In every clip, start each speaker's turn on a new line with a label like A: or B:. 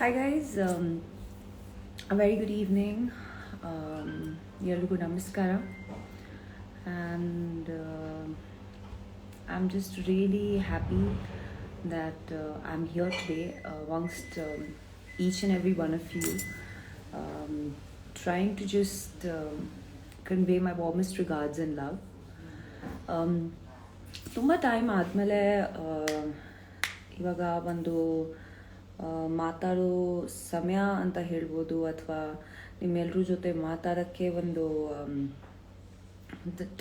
A: Hi guys, a very good evening. Yellugu namaskara, and I'm just really happy that I'm here today amongst each and every one of you, um, trying to just convey my warmest regards and love. ತುಂಬ time ಆದಮೇಲೆ ಇವಾಗ ಒಂದು ಮಾತಾಡೋ ಸಮಯ ಅಂತ ಹೇಳ್ಬೋದು, ಅಥವಾ ನಿಮ್ಮೆಲ್ಲರ ಜೊತೆ ಮಾತಾಡೋಕ್ಕೆ ಒಂದು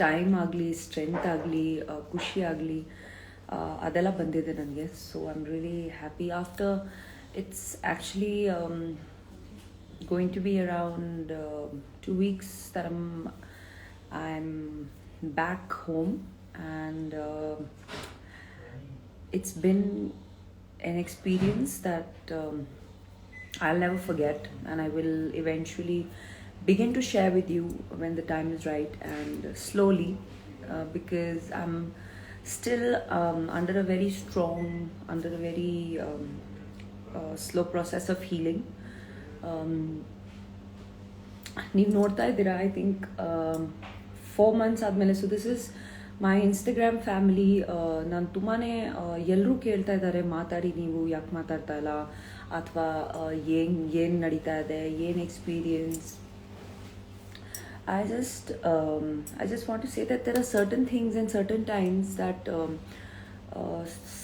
A: ಟೈಮ್ ಆಗಲಿ, ಸ್ಟ್ರೆಂತ್ ಆಗಲಿ, ಖುಷಿ ಆಗಲಿ, ಅದೆಲ್ಲ ಬಂದಿದೆ ನನಗೆ. So I am really happy after it's actually going to be around 2 weeks that I'm back home, and it's been an experience that I'll never forget, and I will eventually begin to share with you when the time is right, and slowly, because I'm still under a very slow process of healing. ನೀವು ನೋಡ್ತಾ ಇದ್ದೀರಾ, I think 4 months ಆದಮೇಲೆ. So this is my Instagram family. ನಾನು ತುಂಬಾ ಎಲ್ಲರೂ ಕೇಳ್ತಾ ಇದ್ದಾರೆ, ಮಾತಾಡಿ, ನೀವು ಯಾಕೆ ಮಾತಾಡ್ತಾ ಇಲ್ಲ, ಅಥವಾ ಏನು ನಡೀತಾ ಇದೆ, ಏನು experience. I just want to say that there are certain things and certain times that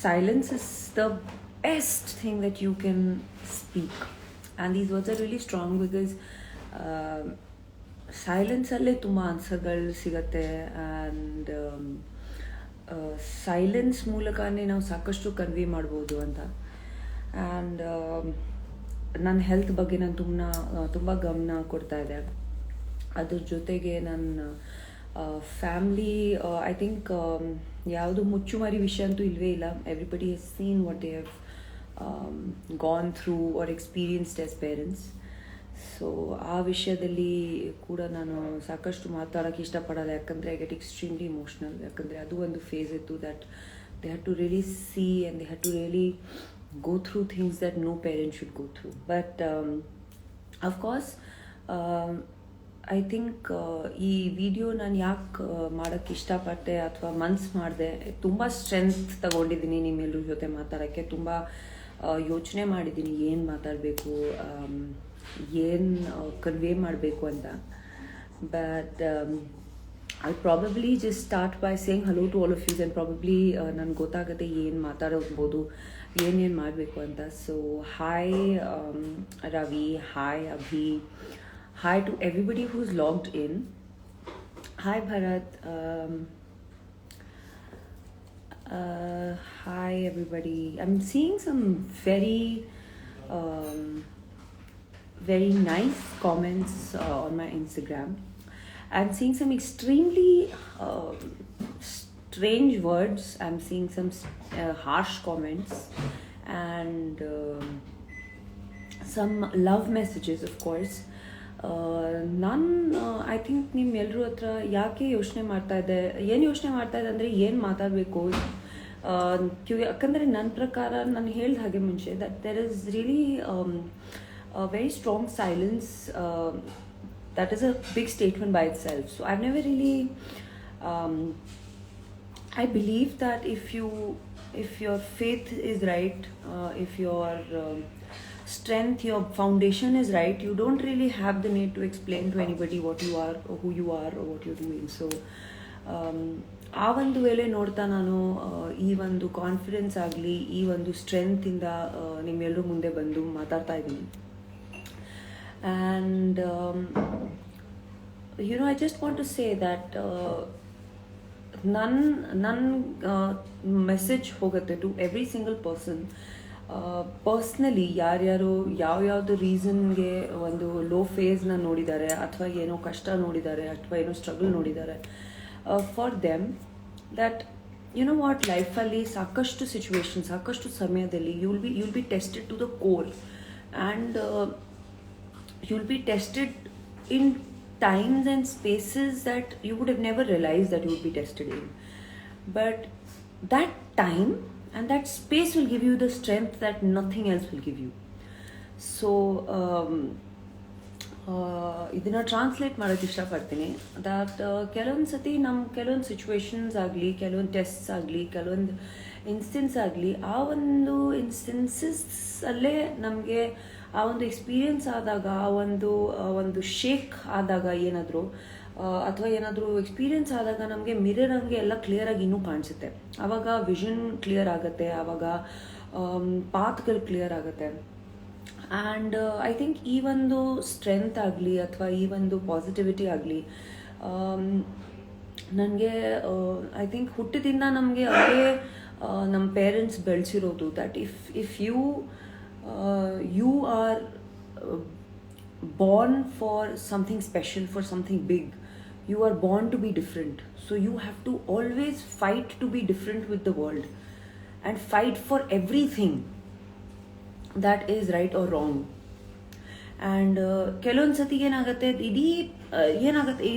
A: silence is the best thing that you can speak. And these words are really strong because ಸೈಲೆನ್ಸಲ್ಲೇ ತುಂಬ ಆನ್ಸರ್ಗಳು ಸಿಗತ್ತೆ, and silence ಮೂಲಕನೇ ನಾವು ಸಾಕಷ್ಟು convey ಮಾಡ್ಬೋದು ಅಂತ. And ನನ್ನ health ಬಗ್ಗೆ ನಾನು ತುಂಬ ಗಮನ ಕೊಡ್ತಾ ಇದ್ದೆ. ಅದ್ರ ಜೊತೆಗೆ ನನ್ನ ಫ್ಯಾಮ್ಲಿ, ಐ ಥಿಂಕ್ ಯಾವುದು ಮುಚ್ಚುಮರಿ ವಿಷಯ ಅಂತೂ ಇಲ್ಲವೇ ಇಲ್ಲ. Everybody has seen what they have gone through or experienced as parents. So ಆ ವಿಷಯದಲ್ಲಿ ಕೂಡ ನಾನು ಸಾಕಷ್ಟು ಮಾತಾಡೋಕ್ಕೆ ಇಷ್ಟಪಡಲ್ಲ, ಯಾಕಂದರೆ ಐ ಗೆಟ್ ಎಕ್ಸ್ಟ್ರೀಮ್ಲಿ ಇಮೋಷ್ನಲ್. ಯಾಕಂದರೆ ಅದು ಒಂದು ಫೇಸ್ ಇತ್ತು that they had to really see and they had to really go through things that no parent should go through. But of course I think ಈ ವಿಡಿಯೋ ನಾನು ಯಾಕೆ ಮಾಡೋಕ್ಕೆ ಇಷ್ಟಪಟ್ಟೆ ಅಥವಾ ಮನ್ಸು ಮಾಡಿದೆ, ತುಂಬ ಸ್ಟ್ರೆಂತ್ ತಗೊಂಡಿದ್ದೀನಿ ನಿಮ್ಮೆಲ್ಲರ ಜೊತೆ ಮಾತಾಡೋಕ್ಕೆ. ತುಂಬ ಯೋಚನೆ ಮಾಡಿದ್ದೀನಿ ಏನು ಮಾತಾಡಬೇಕು, ಏನು ಕನ್ವೆ ಮಾಡಬೇಕು ಅಂತ. But I probably just start by saying hello to all of you, and probably ನನಗೆ ಗೊತ್ತಾಗುತ್ತೆ ಏನು ಮಾತಾಡೋಬೋದು, ಏನೇನು ಮಾಡಬೇಕು ಅಂತ. So hi Ravi, hi Abhi, hi to everybody who's logged in. Hi Bharat. Hi everybody. I'm seeing some very nice comments on my Instagram. I'm seeing some extremely strange words. I'm seeing some harsh comments, and some love messages, of course. ನಾನು I think ನಿಮ್ಮೆಲ್ಲರೂ ಹತ್ರ ಯಾಕೆ ಯೋಚನೆ ಮಾಡ್ತಾಯಿದ್ದೆ, ಏನು ಯೋಚನೆ ಮಾಡ್ತಾಯಿದ್ದೆ ಅಂದರೆ ಏನು ಮಾತಾಡಬೇಕು. ಯಾಕಂದರೆ ನನ್ನ ಪ್ರಕಾರ ನಾನು ಹೇಳಿದ ಹಾಗೆ ಮುಂಚೆ that there is really very strong silence that is a big statement by itself. So I've never really I believe that if your faith is right, if your strength, your foundation is right, you don't really have the need to explain to anybody what you are or who you are or what you're doing. So ಆ ಒಂದು ವೇಳೆ ನೋಡ್ತಾ ನಾನು ಈ ಒಂದು confidence ಆಗಲಿ, ಈ ಒಂದು ಸ್ಟ್ರೆಂತಿಂದ ನಿಮ್ಮೆಲ್ಲರೂ ಮುಂದೆ ಬಂದು ಮಾತಾಡ್ತಾ ಇದ್ದೀನಿ. And I just want to say that ನನ್ನ ಮೆಸೇಜ್ ಹೋಗುತ್ತೆ to every single person. Personally ಯಾರ್ಯಾರು ಯಾವ್ಯಾವುದು ರೀಸನ್ಗೆ ಒಂದು ಲೋ ಫೇಸ್ನ ನೋಡಿದ್ದಾರೆ, ಅಥವಾ ಏನೋ ಕಷ್ಟ ನೋಡಿದ್ದಾರೆ, ಅಥವಾ ಏನೋ ಸ್ಟ್ರಗಲ್ ನೋಡಿದ್ದಾರೆ, ಫಾರ್ ದೆಮ್ ದ್ಯಾಟ್ ವಾಟ್ ಲೈಫಲ್ಲಿ ಸಾಕಷ್ಟು ಸಿಚುವೇಶನ್, ಸಾಕಷ್ಟು ಸಮಯದಲ್ಲಿ you'll be tested to the core, and you'll be tested in times and spaces that you would have never realized that you would be tested in. But that time and that space will give you the strength that nothing else will give you. So ಇದನ್ನು translate ಮಾಡೋಕ್ಕೆ ಇಷ್ಟಪಡ್ತೀನಿ. That ಕೆಲವೊಂದು ಸತಿ ಕೆಲವೊಂದು situations ಆಗಲಿ, ಕೆಲವೊಂದು tests ಆಗಲಿ, ಕೆಲವೊಂದು ಇನ್ಸ್ಟೆನ್ಸ್ ಆಗಲಿ, ಆ ಒಂದು ಇನ್ಸ್ಟೆನ್ಸಸ್ಸಲ್ಲೇ ನಮಗೆ ಆ ಒಂದು ಎಕ್ಸ್ಪೀರಿಯನ್ಸ್ ಆದಾಗ, ಒಂದು ಶೇಕ್ ಆದಾಗ ಏನಾದರೂ ಅಥವಾ ಏನಾದರೂ ಎಕ್ಸ್ಪೀರಿಯನ್ಸ್ ಆದಾಗ ನಮಗೆ ಮಿರರ್ ಹಂಗೆ ಎಲ್ಲ ಕ್ಲಿಯರಾಗಿ ಇನ್ನೂ ಕಾಣಿಸುತ್ತೆ. ಆವಾಗ ವಿಷನ್ ಕ್ಲಿಯರ್ ಆಗುತ್ತೆ, ಆವಾಗ ಪಾತ್ಗಳು ಕ್ಲಿಯರ್ ಆಗುತ್ತೆ. ಆ್ಯಂಡ್ ಐ ಥಿಂಕ್ ಈ ಒಂದು ಸ್ಟ್ರೆಂತ್ ಆಗಲಿ ಅಥವಾ ಈ ಒಂದು ಪಾಸಿಟಿವಿಟಿ ಆಗಲಿ ನನಗೆ ಐ ಥಿಂಕ್ ಹುಟ್ಟಿದಿಂದ ನಮಗೆ ಅದೇ ನಮ್ಮ ಪೇರೆಂಟ್ಸ್ ಬೆಳೆಸಿರೋದು. That if you are born for something special, for something big, you are born to be different, so you have to always fight to be different with the world and fight for everything that is right or wrong. And ಕೆಲವೊಂದು ಸತಿ ಏನಾಗುತ್ತೆ, ಇಡೀ ಏನಾಗುತ್ತೆ,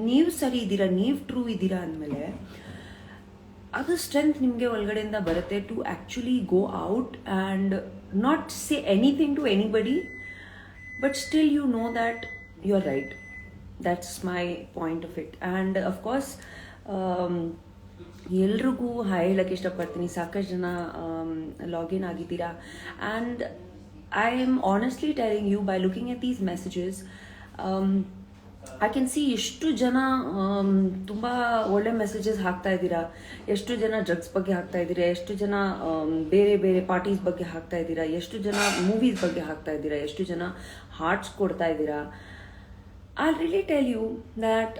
A: ನೀವು ಸರಿ ಇದ್ದೀರಾ, ನೀವು true ಇದ್ದೀರಾ ಅಂದಮೇಲೆ ಅದು ಸ್ಟ್ರೆಂತ್ ನಿಮಗೆ ಒಳಗಡೆಯಿಂದ ಬರುತ್ತೆ to actually go out and not say anything to anybody, but still you know that you're right. That's my point of it. And of course ಎಲ್ರಿಗೂ ಹಾಯ್ ಹೇಳಕ್ಕೆ ಇಷ್ಟಪಡ್ತೀನಿ. ಸಾಕಷ್ಟು ಜನ ಲಾಗಿನ್ ಆಗಿದ್ದೀರಾ. And I am honestly telling you, by looking at these messages I can see ಎಷ್ಟು ಜನ ತುಂಬ ಒಳ್ಳೆ ಮೆಸೇಜಸ್ ಹಾಕ್ತಾ ಇದ್ದೀರಾ, ಎಷ್ಟು ಜನ ಡ್ರಗ್ಸ್ ಬಗ್ಗೆ ಹಾಕ್ತಾ ಇದ್ದೀರಾ, ಎಷ್ಟು ಜನ ಬೇರೆ ಬೇರೆ ಪಾರ್ಟೀಸ್ ಬಗ್ಗೆ ಹಾಕ್ತಾ ಇದ್ದೀರಾ, ಎಷ್ಟು ಜನ ಮೂವೀಸ್ ಬಗ್ಗೆ ಹಾಕ್ತಾ ಇದ್ದೀರಾ, ಎಷ್ಟು ಜನ ಹಾರ್ಟ್ಸ್ ಕೊಡ್ತಾ ಇದ್ದೀರಾ. I really tell you that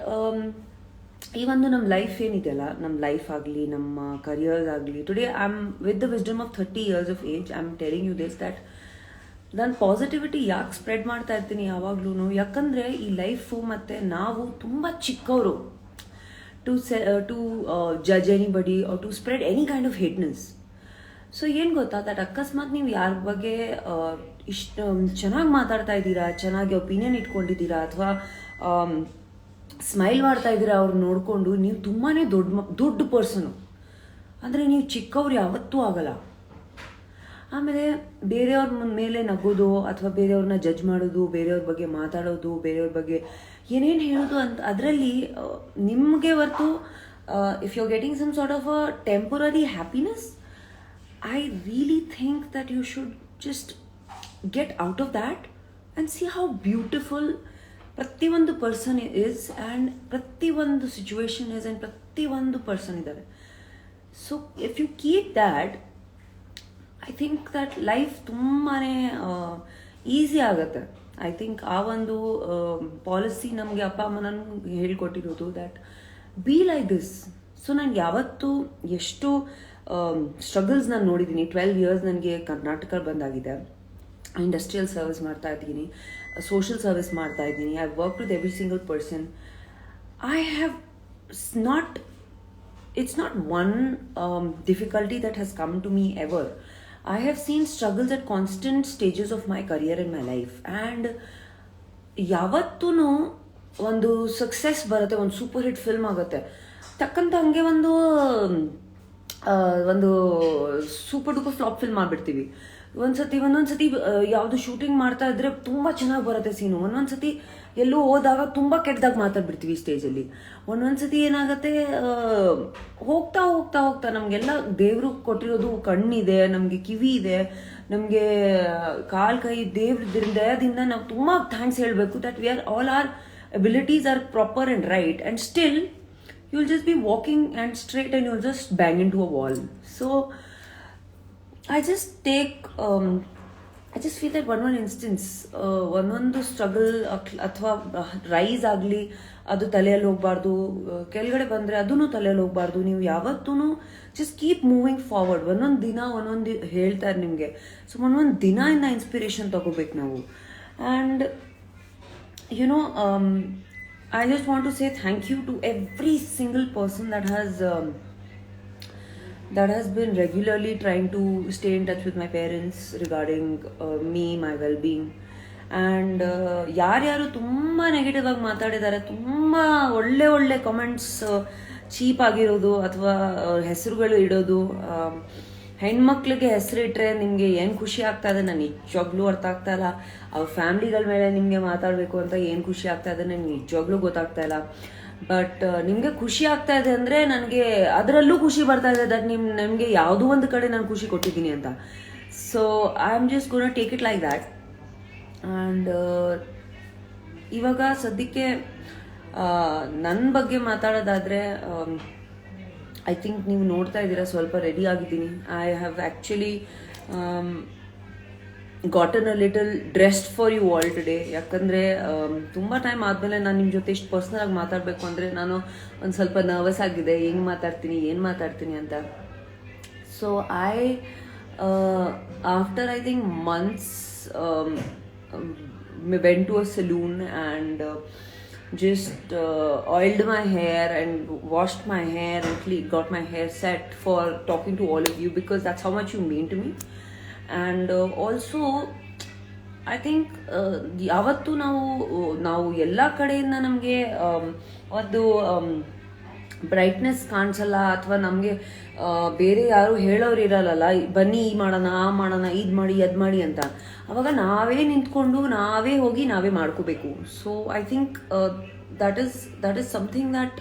A: ಈ ಒಂದು ನಮ್ಮ ಲೈಫ್ ಏನಿದೆಯಲ್ಲ, ನಮ್ಮ ಲೈಫ್ ಆಗಲಿ, ನಮ್ಮ ಕರಿಯರ್ಸ್ ಆಗಲಿ, today I am with the wisdom of 30 years of age, I am telling you this that ನಾನು ಪಾಸಿಟಿವಿಟಿ ಯಾಕೆ ಸ್ಪ್ರೆಡ್ ಮಾಡ್ತಾ ಇರ್ತೀನಿ ಯಾವಾಗ್ಲೂ, ಯಾಕಂದರೆ ಈ ಲೈಫು ಮತ್ತು ನಾವು ತುಂಬ ಚಿಕ್ಕವರು to judge anybody or to spread any kind of hateness. So ಏನು ಗೊತ್ತಾ, ದಟ್ ಅಕಸ್ಮಾತ್ ನೀವು ಯಾರ ಬಗ್ಗೆ ಇಷ್ಟು ಚೆನ್ನಾಗಿ ಮಾತಾಡ್ತಾ ಇದ್ದೀರಾ, ಚೆನ್ನಾಗಿ ಒಪಿನಿಯನ್ ಇಟ್ಕೊಂಡಿದ್ದೀರಾ, ಅಥವಾ ಸ್ಮೈಲ್ ಮಾಡ್ತಾ ಇದ್ದೀರಾ ಅವ್ರು ನೋಡಿಕೊಂಡು, ನೀವು ತುಂಬಾ ದೊಡ್ಡ ಪರ್ಸನು, ಅಂದರೆ ನೀವು ಚಿಕ್ಕವ್ರು ಯಾವತ್ತೂ ಆಗಲ್ಲ. ಆಮೇಲೆ ಬೇರೆಯವ್ರ ಮೇಲೆ ನಗೋದು ಅಥವಾ ಬೇರೆಯವ್ರನ್ನ ಜಡ್ಜ್ ಮಾಡೋದು, ಬೇರೆಯವ್ರ ಬಗ್ಗೆ ಮಾತಾಡೋದು, ಬೇರೆಯವ್ರ ಬಗ್ಗೆ ಏನೇನು ಹೇಳೋದು ಅಂತ ಅದರಲ್ಲಿ ನಿಮಗೆ ಹೊರತು if you are getting some sort of a temporary happiness, I really think that you should just get out of that and see how beautiful ಪ್ರತಿಯೊಂದು ಪರ್ಸನ್ ಇಸ್ ಆ್ಯಂಡ್ ಪ್ರತಿಯೊಂದು ಸಿಚುವೇಶನ್ ಇಸ್ ಆ್ಯಂಡ್ ಪ್ರತಿಯೊಂದು person ಇದ್ದಾರೆ. So if you keep that, I think that life ತುಂಬಾ easy ಆಗುತ್ತೆ. I think ಆ ಒಂದು policy ನಮಗೆ ಅಪ್ಪ ಅಮ್ಮ ನನಗೆ ಹೇಳ್ಕೊಟ್ಟಿರೋದು, that be like this. So ನನಗೆ ಯಾವತ್ತೂ ಎಷ್ಟು ಸ್ಟ್ರಗಲ್ಸ್ ನಾನು ನೋಡಿದ್ದೀನಿ. 12 years ನನಗೆ ಕರ್ನಾಟಕ ಬಂದಾಗಿದೆ. ಇಂಡಸ್ಟ್ರಿಯಲ್ ಸರ್ವಿಸ್ ಮಾಡ್ತಾ ಇದ್ದೀನಿ, ಸೋಷಿಯಲ್ ಸರ್ವಿಸ್ ಮಾಡ್ತಾ ಇದ್ದೀನಿ. I work with every single person. I have not, it's not one difficulty that has come to me ever. I have seen struggles at constant stages of my career in my life, and ಯಾವತ್ತೂ ಒಂದು success ಬರುತ್ತೆ, ಒಂದು super hit film ಆಗುತ್ತೆ, ತಕ್ಕಂತ ಹಂಗೆ ಒಂದು super duper flap film ಮಾಡಿಬಿಡ್ತೀವಿ. ಒಂದೊಂದ್ಸತಿ ಯಾವುದು shooting ಮಾಡ್ತಾ ಇದ್ರೆ ತುಂಬ ಚೆನ್ನಾಗಿ ಬರುತ್ತೆ ಸೀನು, ಒಂದೊಂದ್ಸತಿ ಎಲ್ಲೋ ಹೋದಾಗ ತುಂಬ ಕೆಟ್ಟದಾಗ ಮಾತಾಡ್ಬಿಡ್ತೀವಿ ಸ್ಟೇಜಲ್ಲಿ. ಒಂದೊಂದ್ಸತಿ ಏನಾಗುತ್ತೆ, ಹೋಗ್ತಾ ಹೋಗ್ತಾ ಹೋಗ್ತಾ ನಮಗೆಲ್ಲ ದೇವರು ಕೊಟ್ಟಿರೋದು ಕಣ್ಣಿದೆ, ನಮಗೆ ಕಿವಿ ಇದೆ, ನಮಗೆ ಕಾಲು ಕೈ ದೇವ್ರ ದಯದಿಂದ ನಾವು ತುಂಬ ಥ್ಯಾಂಕ್ಸ್ ಹೇಳಬೇಕು that we are all our abilities are proper and right, and still you will just be walking and straight and you will just bang into a wall. So I just feel that one instance, ಒಂದೊಂದು struggle ಅಥವಾ rise ಆಗಲಿ ಅದು ತಲೆಯಲ್ಲಿ ಹೋಗಬಾರ್ದು, ಕೆಳಗಡೆ ಬಂದರೆ ಅದೂ ತಲೆಯಲ್ಲಿ ಹೋಗಬಾರ್ದು. ನೀವು ಯಾವತ್ತೂ ಜಸ್ಟ್ ಕೀಪ್ ಮೂವಿಂಗ್ ಫಾರ್ವರ್ಡ್. ಒಂದೊಂದು ದಿನ ಒಂದೊಂದು ಹೇಳ್ತಾರೆ ನಿಮಗೆ. ಸೊ ಒಂದೊಂದು ದಿನದಿಂದ ಇನ್ಸ್ಪಿರೇಷನ್ ತಗೋಬೇಕು ನಾವು. And you know, I just want to say thank you to every single person that has been regularly trying to stay in touch with my parents regarding me, my well-being. And ಯಾರ್ಯಾರು ತುಂಬ negative ಆಗಿ ಮಾತಾಡಿದ್ದಾರೆ, ತುಂಬ ಒಳ್ಳೆ comments cheap ಆಗಿರೋದು ಅಥವಾ ಹೆಸರುಗಳು ಇಡೋದು, ಹೆಣ್ಮಕ್ಳಿಗೆ ಹೆಸರಿಟ್ರೆ ನಿಮಗೆ ಏನು ಖುಷಿ ಆಗ್ತಾ ಇದೆ ನನಗೆ ನಿಜವಾಗ್ಲೂ ಅರ್ಥ ಆಗ್ತಾ ಇಲ್ಲ. ಅವ್ರ ಫ್ಯಾಮಿಲಿಗಳ ಮೇಲೆ ನಿಮಗೆ ಮಾತಾಡಬೇಕು ಅಂತ ಏನು ಖುಷಿ ಆಗ್ತಾ ಇದೆ ನನಗೆ ನಿಜವಾಗ್ಲೂ ಗೊತ್ತಾಗ್ತಾ ಇಲ್ಲ. ಬಟ್ ನಿಮಗೆ ಖುಷಿ ಆಗ್ತಾ ಇದೆ ಅಂದರೆ ನನಗೆ ಅದರಲ್ಲೂ ಖುಷಿ ಬರ್ತಾ ಇದೆ ದಟ್ ನಿಮಗೆ ಯಾವುದೋ ಒಂದು ಕಡೆ ನಾನು ಖುಷಿ ಕೊಟ್ಟಿದ್ದೀನಿ ಅಂತ. So I am just ಗೋನ take it like that. And ಇವಾಗ ಸದ್ಯಕ್ಕೆ ನನ್ನ ಬಗ್ಗೆ ಮಾತಾಡೋದಾದರೆ ಐ ಥಿಂಕ್ ನೀವು ನೋಡ್ತಾ ಇದ್ದೀರಾ ಸ್ವಲ್ಪ ರೆಡಿ ಆಗಿದ್ದೀನಿ. I have actually gotten a little dressed for you all today. ಯಾಕಂದರೆ ತುಂಬ ಟೈಮ್ ಆದಮೇಲೆ ನಾನು ನಿಮ್ಮ ಜೊತೆ ಇಷ್ಟು ಪರ್ಸ್ನಲಾಗಿ ಮಾತಾಡಬೇಕು ಅಂದರೆ ನಾನು ಒಂದು ಸ್ವಲ್ಪ ನರ್ವಸ್ ಆಗಿದೆ, ಹೆಂಗೆ ಮಾತಾಡ್ತೀನಿ ಏನು ಮಾತಾಡ್ತೀನಿ ಅಂತ. So after I think months went to a saloon and just oiled my hair and washed my hair and got my hair set for talking to all of you because that's how much you mean to me. And also I think ಯಾವತ್ತು ನಾವು ಎಲ್ಲ ಕಡೆಯಿಂದ ನಮಗೆ ಒಂದು brightness ಕಾಣಿಸಲ್ಲ ಅಥವಾ ನಮಗೆ ಬೇರೆ ಯಾರು ಹೇಳೋರು ಇರಲ್ಲ, ಬನ್ನಿ ಈ ಮಾಡೋಣ ಆ ಮಾಡೋಣ ಇದು ಮಾಡಿ ಅದು ಮಾಡಿ ಅಂತ. ಅವಾಗ ನಾವೇ ನಿಂತ್ಕೊಂಡು ನಾವೇ ಹೋಗಿ ನಾವೇ ಮಾಡ್ಕೋಬೇಕು. So I think that is something that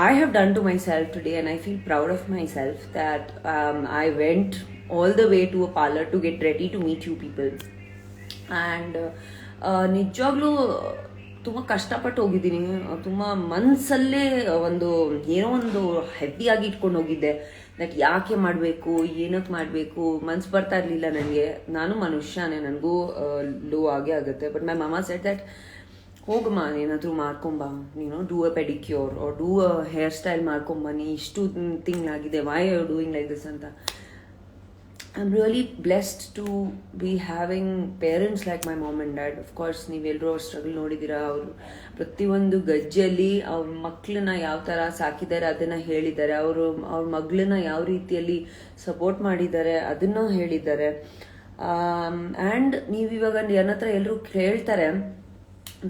A: I have done to myself today, and I feel proud of myself that I went all the way to a parlor to get ready to meet you people. And ನಿಜವಾಗ್ಲೂ ತುಂಬ ಕಷ್ಟಪಟ್ಟು ಹೋಗಿದ್ದೀನಿ. ತುಂಬ ಮನಸ್ಸಲ್ಲೇ ಏನೋ ಒಂದು ಹೆವಿಯಾಗಿ ಇಟ್ಕೊಂಡು ಹೋಗಿದ್ದೆ. That ಯಾಕೆ ಮಾಡಬೇಕು, ಏನಕ್ಕೆ ಮಾಡಬೇಕು, ಮನ್ಸು ಬರ್ತಾ ಇರಲಿಲ್ಲ ನನಗೆ. ನಾನು ಮನುಷ್ಯನೇ, ನನಗೂ ಲೋ ಆಗೇ ಆಗುತ್ತೆ. ಬಟ್ ಮೈ ಮಾಮಾ ಸೆಡ್ ದಟ್ ಹೋಗಮ್ಮ ಏನಾದರೂ ಮಾಡ್ಕೊಂಬ, ನೀನು do a pedicure or do a hair style ಮಾಡ್ಕೊಂಬನ್ನಿ, ಇಷ್ಟು ತಿಂಗಳಾಗಿದೆ, why are doing like this ಅಂತ. I'm really blessed to be having parents like my mom and dad. Of course, ನೀವೆಲ್ಲರೂ ಅವ್ರ ಸ್ಟ್ರಗಲ್ ನೋಡಿದ್ದೀರಾ. ಅವರು ಪ್ರತಿಯೊಂದು ಗಜ್ಜೆಯಲ್ಲಿ ಅವ್ರ ಮಕ್ಕಳನ್ನ ಯಾವ ಥರ ಸಾಕಿದ್ದಾರೆ ಅದನ್ನು ಹೇಳಿದ್ದಾರೆ. ಅವ್ರ ಮಗಳನ್ನ ಯಾವ ರೀತಿಯಲ್ಲಿ ಸಪೋರ್ಟ್ ಮಾಡಿದ್ದಾರೆ ಅದನ್ನು ಹೇಳಿದ್ದಾರೆ. ಆ್ಯಂಡ್ ನೀವಿವಾಗ ನನ್ನ ಹತ್ರ ಎಲ್ಲರೂ ಕೇಳ್ತಾರೆ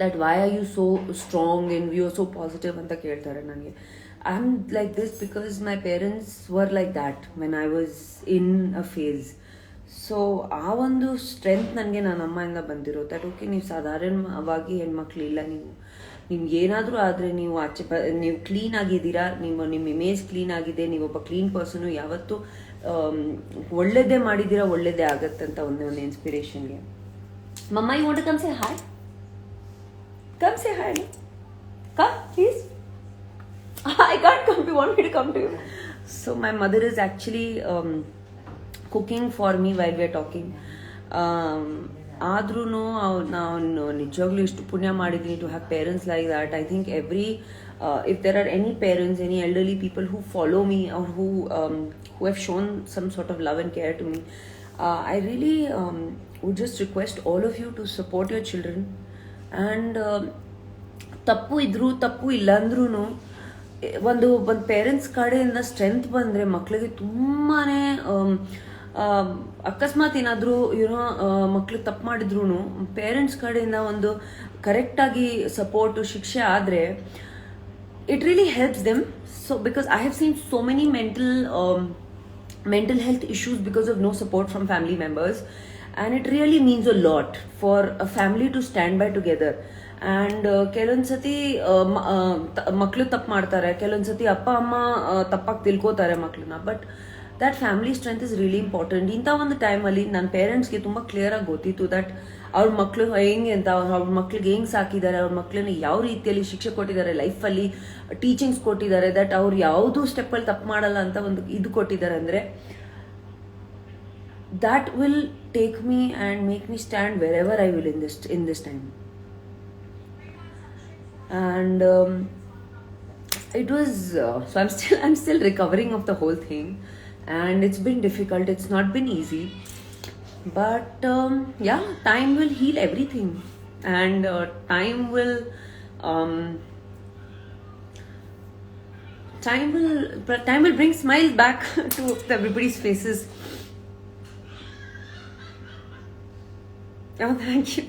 A: that why are you so strong and you are so positive ಅಂತ ಕೇಳ್ತಾರೆ ನನಗೆ. I'm like this because my parents were like that when I was in a phase. So ಆ ಒಂದು ಸ್ಟ್ರೆಂತ್ ನನಗೆ ನನ್ನ ಅಮ್ಮಯಿಂದ ಬಂದಿರೋ ದಟ್ ಓಕೆ, ನೀವು ಸಾಧಾರಣವಾಗಿ ಹೆಣ್ಮಕ್ಳಿಲ್ಲ, ನಿಮ್ಗೆ ಏನಾದರೂ ಆದರೆ ನೀವು ನೀವು ಕ್ಲೀನ್ ಆಗಿದ್ದೀರಾ, ನಿಮ್ಮ ಇಮೇಜ್ ಕ್ಲೀನ್ ಆಗಿದೆ, ನೀವೊಬ್ಬ ಕ್ಲೀನ್ ಪರ್ಸನು, ಯಾವತ್ತೂ ಒಳ್ಳೇದೇ ಮಾಡಿದ್ದೀರಾ, ಒಳ್ಳೇದೇ ಆಗತ್ತಂತ ಒಂದು ಇನ್ಸ್ಪಿರೇಷನ್ಗೆ. Mama, you want to come say hi? Come say hi. Come, please. I can't come. You want me to come to you? So my mother is actually cooking for me while we are talking. ಆದ್ರೂ ನಾನು ನಿಜವಾಗ್ಲೂ ಇಷ್ಟು ಪುಣ್ಯ ಮಾಡಿದ್ದೀನಿ to have parents like that. I think if there are any parents, any elderly people who follow me or who have shown some sort of love and care to me, I really would just request all of you to support your children. And ತಪ್ಪು ಇದ್ರೂ ತಪ್ಪು ಇಲ್ಲ ಅಂದ್ರೂ ಒಂದು parents ಕಡೆಯಿಂದ strength ಬಂದರೆ ಮಕ್ಕಳಿಗೆ ತುಂಬಾ ಅಕಸ್ಮಾತ್ ಏನಾದರೂ ಮಕ್ಳಿಗೆ ತಪ್ಪು ಮಾಡಿದ್ರು ಪೇರೆಂಟ್ಸ್ ಕಡೆಯಿಂದ ಒಂದು ಕರೆಕ್ಟಾಗಿ ಸಪೋರ್ಟು ಶಿಕ್ಷೆ ಆದರೆ it really helps them. So because I have seen so many mental health issues because of no support from family members. And it really means a lot for a family to stand by together. And ಕೆಲವೊಂದ್ಸತಿ ಮಕ್ಕಳು ತಪ್ಪು ಮಾಡ್ತಾರೆ, ಕೆಲವೊಂದ್ಸತಿ ಅಪ್ಪ ಅಮ್ಮ ತಪ್ಪಾಗಿ ತಿಳ್ಕೋತಾರೆ ಮಕ್ಕಳನ್ನ. But that family strength is really important. ಇಂಥ ಒಂದು ಟೈಮಲ್ಲಿ ನನ್ನ ಪೇರೆಂಟ್ಸ್ಗೆ ತುಂಬ ಕ್ಲಿಯರಾಗಿ ಗೊತ್ತಿತ್ತು ದಟ್ ಅವ್ರ ಮಕ್ಕಳು ಹೆಂಗೆ ಅಂತ, ಅವ್ರ ಮಕ್ಳಿಗೆ ಹೆಂಗೆ ಸಾಕಿದ್ದಾರೆ, ಅವ್ರ ಮಕ್ಕಳನ್ನ ಯಾವ ರೀತಿಯಲ್ಲಿ ಶಿಕ್ಷೆ ಕೊಟ್ಟಿದ್ದಾರೆ, ಲೈಫಲ್ಲಿ ಟೀಚಿಂಗ್ಸ್ ಕೊಟ್ಟಿದ್ದಾರೆ, ದಟ್ ಅವ್ರು ಯಾವುದೂ ಸ್ಟೆಪ್ಪಲ್ಲಿ ತಪ್ಪು ಮಾಡಲ್ಲ ಅಂತ ಒಂದು ಇದು ಕೊಟ್ಟಿದ್ದಾರೆ. ಅಂದರೆ that will take me and make me stand wherever I will in this time. And it was so I'm still recovering of the whole thing, and it's been difficult, it's not been easy, but yeah, time will heal everything, and time will bring smiles back to everybody's faces. Oh, thank you.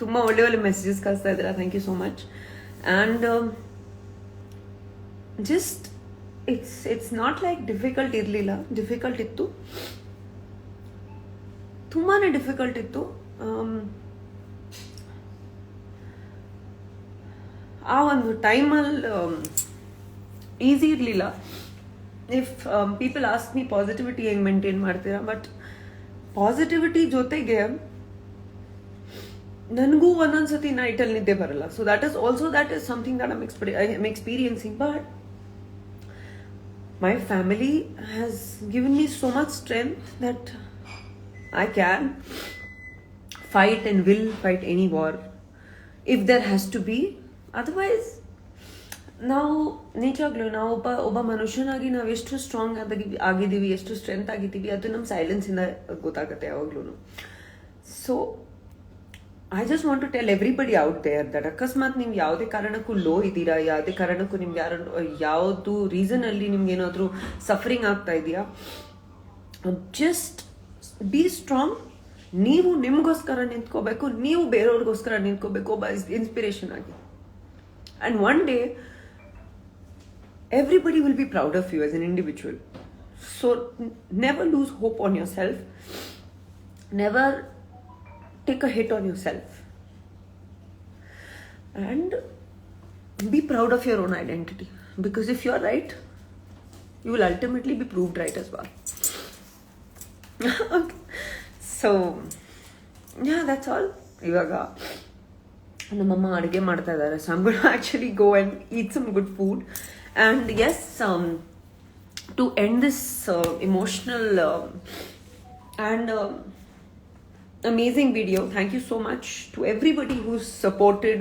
A: ತುಂಬ ಒಳ್ಳೆ messages ಕಳಿಸ್ತಾ ಇದ್ದೀರಾ. Thank you so much. And
B: just it's not like difficult ಇರಲಿಲ್ಲ, difficult ಇತ್ತು, ತುಂಬಾ difficult ಇತ್ತು. ಆ ಒಂದು ಟೈಮಲ್ಲಿ ಈಸಿ ಇರಲಿಲ್ಲ. If people ask me positivity ಹೆಂಗೆ ಮೇಂಟೈನ್ ಮಾಡ್ತೀರಾ, ಬಟ್ ಪಾಸಿಟಿವಿಟಿ ಜೊತೆಗೆ ನನಗೂ ಒಂದೊಂದ್ಸತಿ ನೈಟಲ್ಲಿ ನಿದ್ದೆ ಬರಲ್ಲ. So that is something that I'm experiencing. But my family has given me so much strength that I can fight and will fight any war if there has to be. Otherwise, ನಾವು ನಿಜವಾಗ್ಲೂ ನಾವು ಒಬ್ಬ ಮನುಷ್ಯನಾಗಿ ನಾವು ಎಷ್ಟು strong ಆಗಿದ್ದೀವಿ, ಎಷ್ಟು strength ಆಗಿದ್ದೀವಿ, ಅದು ನಮ್ಮ ಸೈಲೆನ್ಸಿಂದ ಗೊತ್ತಾಗುತ್ತೆ ಯಾವಾಗ್ಲೂ. So I just want to tell everybody out there that ಅಕಸ್ಮಾತ್ ನೀವು ಯಾವುದೇ ಕಾರಣಕ್ಕೂ ಲೋ ಇದ್ದೀರಾ, ಯಾವುದೇ ಕಾರಣಕ್ಕೂ ನಿಮ್ಗೆ ಯಾವುದು ರೀಸನಲ್ಲಿ ನಿಮ್ಗೆ ಏನಾದರೂ ಸಫರಿಂಗ್ ಆಗ್ತಾ ಇದೆಯಾ, ಜಸ್ಟ್ ಬಿ ಸ್ಟ್ರಾಂಗ್. ನೀವು ನಿಮಗೋಸ್ಕರ ನಿಂತ್ಕೋಬೇಕು, ನೀವು ಬೇರೆಯವ್ರಿಗೋಸ್ಕರ ನಿಂತ್ಕೋಬೇಕು ಒಬ್ಬ ಇನ್ಸ್ಪಿರೇಷನ್ ಆಗಿ. And one day everybody will be proud of you as an individual. So never lose hope on yourself. Never take a hit on yourself. And be proud of your own identity. Because if you're right, you will ultimately be proved right as well. Okay. So, yeah, that's all. ಇವಾಗ ನಮ್ಮಮ್ಮ ಅಡುಗೆ ಮಾಡ್ತಾ ಇದ್ದಾರೆ. So I'm going to actually go and eat some good food. And yes, to end this emotional and amazing video, thank you so much to everybody who's supported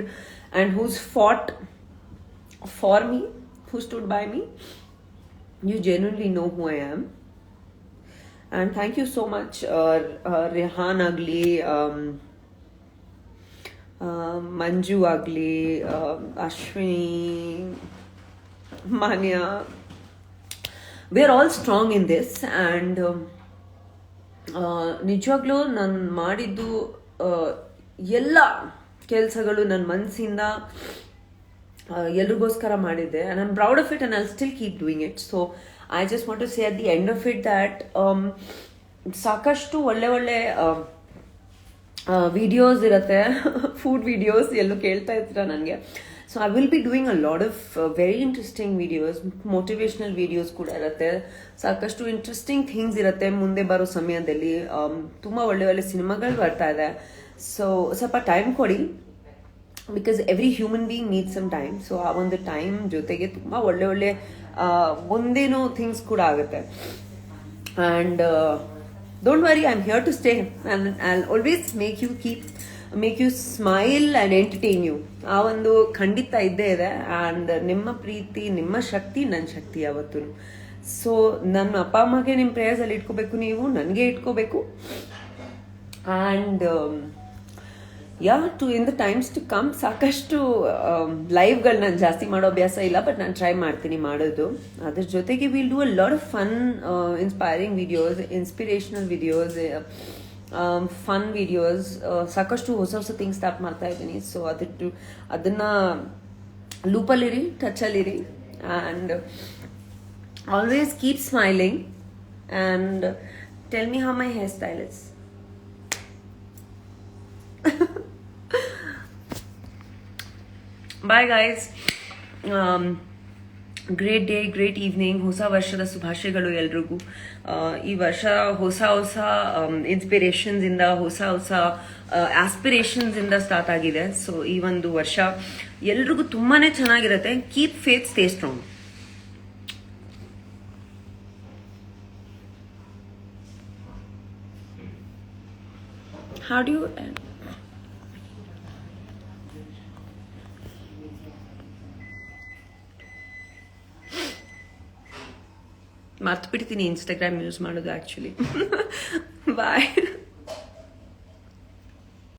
B: and who's fought for me, who stood by me. You genuinely know who I am. And thank you so much, Rehan Agli, Manju Agli, Ashwini, Manya. We are all strong in this. And ನಿಜವಾಗ್ಲೂ ನಾನು ಮಾಡಿದ್ದು ಎಲ್ಲ ಕೆಲಸಗಳು ನನ್ನ ಮನಸ್ಸಿಂದ ಎಲ್ರಿಗೋಸ್ಕರ ಮಾಡಿದ್ದೆ. and I'm proud of it and I'll still keep doing it. So I just want to say at the end of it that ಸಾಕಷ್ಟು ಒಳ್ಳೆ ವಿಡಿಯೋಸ್ ಇರುತ್ತೆ, ಫುಡ್ ವಿಡಿಯೋಸ್ ಎಲ್ಲೂ ಕೇಳ್ತಾ ಇರ್ತೀರ ನನಗೆ. So I will be doing a lot of very interesting videos, motivational videos ಕೂಡ ಇರುತ್ತೆ, ಸಾಕಷ್ಟು ಇಂಟ್ರೆಸ್ಟಿಂಗ್ ಥಿಂಗ್ಸ್ ಇರುತ್ತೆ ಮುಂದೆ ಬರೋ ಸಮಯದಲ್ಲಿ. ತುಂಬ ಒಳ್ಳೆ ಸಿನಿಮಾಗಳು ಬರ್ತಾ ಇದೆ. ಸೊ ಸ್ವಲ್ಪ ಟೈಮ್ ಕೊಡಿ, because every human being needs some time. So ಆ ಒಂದು ಟೈಮ್ ಜೊತೆಗೆ ತುಂಬ ಒಳ್ಳೆ ಮುಂದೇನೋ ಥಿಂಗ್ಸ್ ಕೂಡ ಆಗುತ್ತೆ. And don't worry, I'm here to stay and I'll always make you smile and entertain you. ಆ ಒಂದು ಖಂಡಿತ ಇದ್ದೇ ಇದೆ. ಆ್ಯಂಡ್ ನಿಮ್ಮ ಪ್ರೀತಿ, ನಿಮ್ಮ ಶಕ್ತಿ ನನ್ನ ಶಕ್ತಿ ಯಾವತ್ತೂ. ಸೊ ನನ್ನ ಅಪ್ಪ ಅಮ್ಮಗೆ ನಿಮ್ಮ ಪ್ರೇಯರ್ಸಲ್ಲಿ ಇಟ್ಕೋಬೇಕು, ನೀವು ನನಗೆ ಇಟ್ಕೋಬೇಕು. And in the times to come ಸಾಕಷ್ಟು ಲೈವ್ಗಳು ನಾನು ಜಾಸ್ತಿ ಮಾಡೋ ಅಭ್ಯಾಸ ಇಲ್ಲ, ಬಟ್ ನಾನು ಟ್ರೈ ಮಾಡ್ತೀನಿ ಮಾಡೋದು. ಅದ್ರ ಜೊತೆಗೆ will do a lot of fun inspiring videos, inspirational videos, fun videos, ಸಾಕಷ್ಟು ಹೊಸ ಥಿಂಗ್ಸ್ ಸ್ಟಾರ್ಟ್ ಮಾಡ್ತಾ ಇದ್ದೀನಿ. ಸೊ ಅದನ್ನ ಲೂಪಲ್ಲಿರಿ, ಟಚಲ್ಲಿರಿ. And always keep smiling and tell me how my hair style is. Bye guys. Great day, great evening. ಹೊಸ ವರ್ಷದ ಶುಭಾಶಯಗಳು ಎಲ್ರಿಗೂ. ಈ ವರ್ಷ ಹೊಸ ಇನ್ಸ್ಪಿರೇಷನ್ಸ್ ಇಂದ, ಹೊಸ ಆಸ್ಪಿರೇಷನ್ಸ್ ಇಂದ ಸ್ಟಾರ್ಟ್ ಆಗಿದೆ. ಸೊ ಈ ಒಂದು ವರ್ಷ ಎಲ್ರಿಗೂ ತುಂಬಾನೇ ಚೆನ್ನಾಗಿರುತ್ತೆ. Keep faith, stay strong. How do you ಮರ್ತು ಬಿಡ್ತೀನಿ ಇನ್ಸ್ಟಾಗ್ರಾಮ್ ಯೂಸ್ ಮಾಡೋದು ಆ್ಯಕ್ಚುಲಿ. ಬಾಯ್.